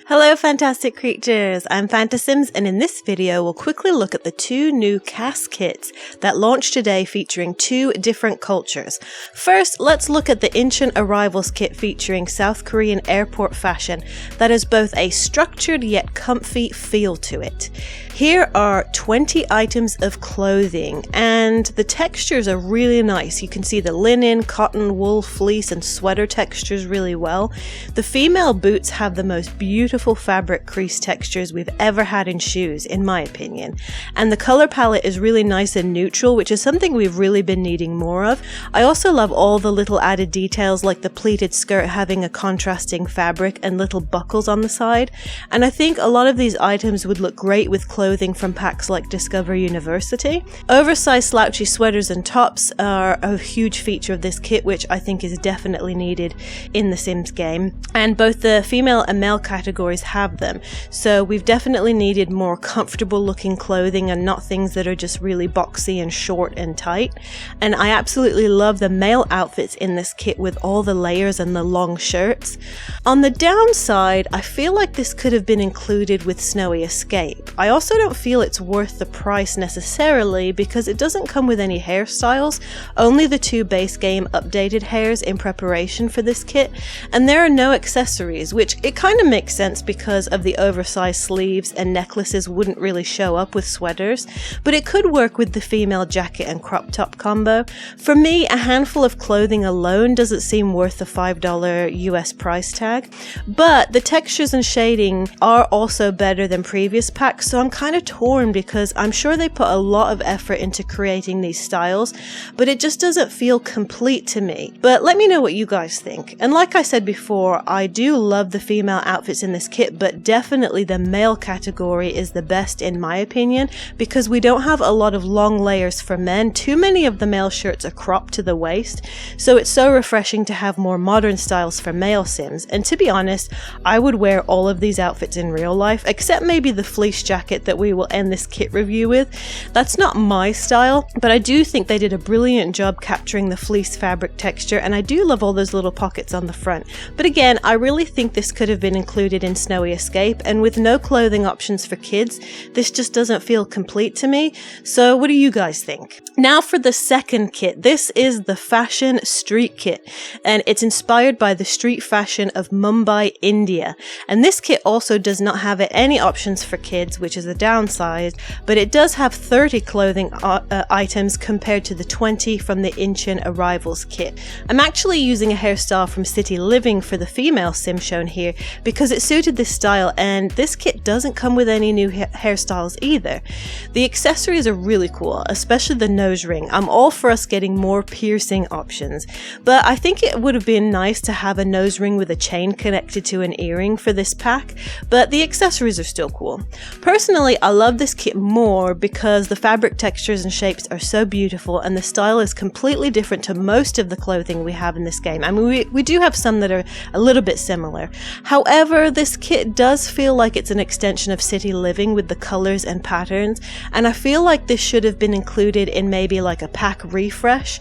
Hello fantastic creatures, I'm Fantasims, and in this video we'll quickly look at the two new CAS kits that launched today featuring two different cultures. First, let's look at the Incheon Arrivals kit featuring South Korean airport fashion that has both a structured yet comfy feel to it. Here are 20 items of clothing, and the textures are really nice. You can see the linen, cotton, wool, fleece, and sweater textures really well. The female boots have the most beautiful fabric crease textures we've ever had in shoes, in my opinion. And the color palette is really nice and neutral, which is something we've really been needing more of. I also love all the little added details, like the pleated skirt having a contrasting fabric and little buckles on the side. And I think a lot of these items would look great with clothing from packs like Discover University. Oversized slouchy sweaters and tops are a huge feature of this kit, which I think is definitely needed in the Sims game. And both the female and male categories have them. So we've definitely needed more comfortable looking clothing and not things that are just really boxy and short and tight. And I absolutely love the male outfits in this kit with all the layers and the long shirts. On the downside, I feel like this could have been included with Snowy Escape. I also don't feel it's worth the price necessarily because it doesn't come with any hairstyles, only the two base game updated hairs in preparation for this kit, and there are no accessories, which it kind of makes sense because of the oversized sleeves and necklaces wouldn't really show up with sweaters, but it could work with the female jacket and crop top combo. For me, a handful of clothing alone doesn't seem worth the $5 US price tag, but the textures and shading are also better than previous packs, so I'm kind of torn because I'm sure they put a lot of effort into creating these styles, but it just doesn't feel complete to me. But let me know what you guys think. And like I said before, I do love the female outfits in this kit, but definitely the male category is the best in my opinion because we don't have a lot of long layers for men. Too many of the male shirts are cropped to the waist, so it's so refreshing to have more modern styles for male Sims. And to be honest, I would wear all of these outfits in real life, except maybe the fleece jacket that we will end this kit review with. That's not my style, but I do think they did a brilliant job capturing the fleece fabric texture, and I do love all those little pockets on the front. But again, I really think this could have been included in Snowy Escape, and with no clothing options for kids, this just doesn't feel complete to me. So what do you guys think? Now for the second kit. This is the Fashion Street Kit, and it's inspired by the street fashion of Mumbai, India. And this kit also does not have any options for kids, which is a downside, but it does have 30 clothing items compared to the 20 from the Incheon Arrivals kit. I'm actually using a hairstyle from City Living for the female sim shown here because it suited this style, and this kit doesn't come with any new hairstyles either. The accessories are really cool, especially the nose ring. I'm all for us getting more piercing options, but I think it would have been nice to have a nose ring with a chain connected to an earring for this pack, but the accessories are still cool. Personally, I love this kit more because the fabric textures and shapes are so beautiful and the style is completely different to most of the clothing we have in this game. I mean, we do have some that are a little bit similar. However, this kit does feel like it's an extension of City Living with the colors and patterns, and I feel like this should have been included in maybe like a pack refresh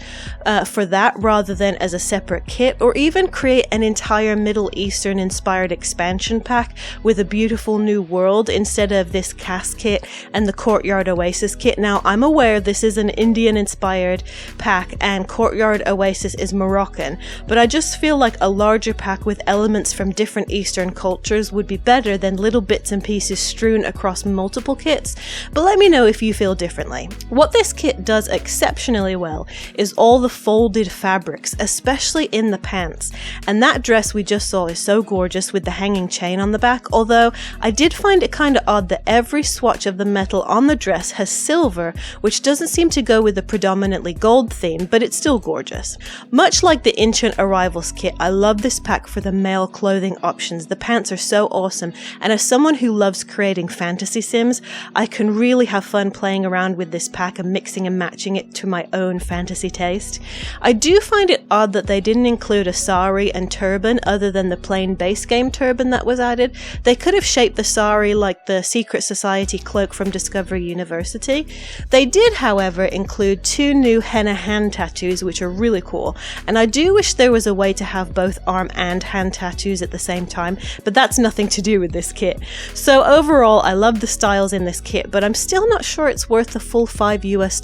for that rather than as a separate kit, or even create an entire Middle Eastern inspired expansion pack with a beautiful new world instead of this CAS kit and the Courtyard Oasis kit. Now, I'm aware this is an Indian inspired pack and Courtyard Oasis is Moroccan, but I just feel like a larger pack with elements from different Eastern cultures would be better than little bits and pieces strewn across multiple kits. But let me know if you feel differently. What this kit does exceptionally well is all the folded fabrics, especially in the pants. And that dress we just saw is so gorgeous with the hanging chain on the back, although I did find it kind of odd that every swatch of the metal on the dress has silver, which doesn't seem to go with the predominantly gold theme, but it's still gorgeous. Much like the Incheon Arrivals kit, I love this pack for the male clothing options. The pants are so awesome, and as someone who loves creating fantasy sims, I can really have fun playing around with this pack and mixing and matching it to my own fantasy taste. I do find it odd that they didn't include a sari and turban other than the plain base game turban that was added. They could have shaped the sari like the Secret Society cloak from Discovery University. They did, however, include 2 new henna hand tattoos, which are really cool, and I do wish there was a way to have both arm and hand tattoos at the same time, but that's nothing to do with this kit. So overall, I love the styles in this kit, but I'm still not sure it's worth the full $5 US.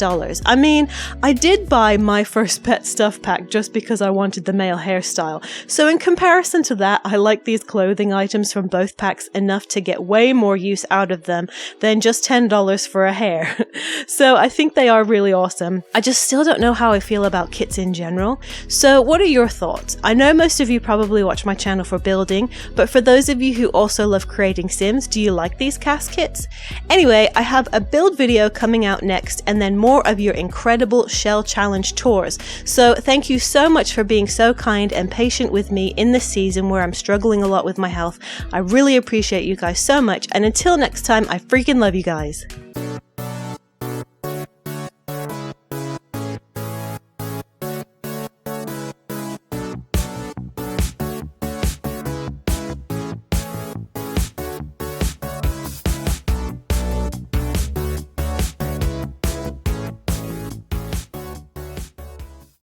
I mean, I did buy my first pet stuff pack just because I wanted the male hairstyle, so in comparison to that, I like these clothing items from both packs enough to get way more use out of them than just $10 for a hair. So I think they are really awesome. I just still don't know how I feel about kits in general. So what are your thoughts? I know most of you probably watch my channel for building, but for those of you who also love creating Sims, do you like these CAS kits? Anyway, I have a build video coming out next, and then more of your incredible shell challenge tours. So thank you so much for being so kind and patient with me in this season where I'm struggling a lot with my health. I really appreciate you guys so much, and until next time, I freaking love you guys.